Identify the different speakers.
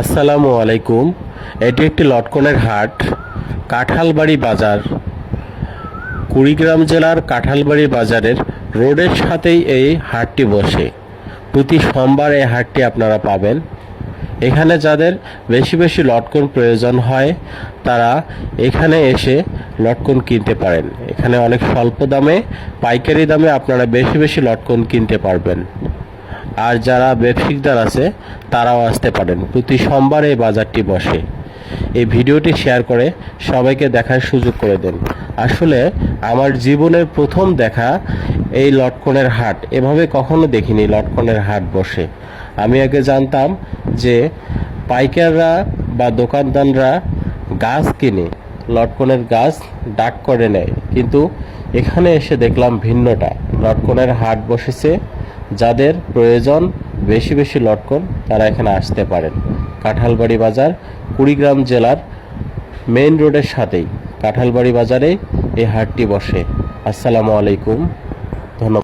Speaker 1: আসসালামু আলাইকুম। এটি একটি লটকনের হাট, কাঁঠালবাড়ি বাজার, কুড়িগ্রাম জেলার কাঁঠালবাড়ি বাজারের রোডের সাথেই এই হাটটি বসে। প্রতি সোমবার এই হাটটি আপনারা পাবেন। এখানে যাদের বেশি বেশি লটকন প্রয়োজন হয় তারা এখানে এসে লটকন কিনতে পারেন। এখানে অনেক স্বল্প দামে, পাইকারি দামে আপনারা বেশি বেশি লটকন কিনতে পারবেন। আর যারা ব্যবসায়িকদার আছে তারাও আসতে পারেন। প্রতি সোমবার এই বাজারটি বসে। এই ভিডিওটি শেয়ার করে সবাইকে দেখার সুযোগ করে দেন। আসলে আমার জীবনের প্রথম দেখা এই লটকনের হাট। এভাবে কখনো দেখিনি লটকনের হাট বসে। আমি আগে জানতাম যে পাইকাররা বা দোকানদাররা গাছ কিনে, লটকনের গাছ ডাক করে নেয়, কিন্তু এখানে এসে দেখলাম ভিন্নটা। লটকনের হাট বসেছে। যাদের প্রয়োজন বেশি বেশি লটকন তারা এখানে আসতে পারেন। কাঁঠালবাড়ি বাজার, কুড়িগ্রাম জেলার মেইন রোডের সাথেই কাঁঠালবাড়ি বাজারে এই হাটটি বসে। আসসালামু আলাইকুম, ধন্যবাদ।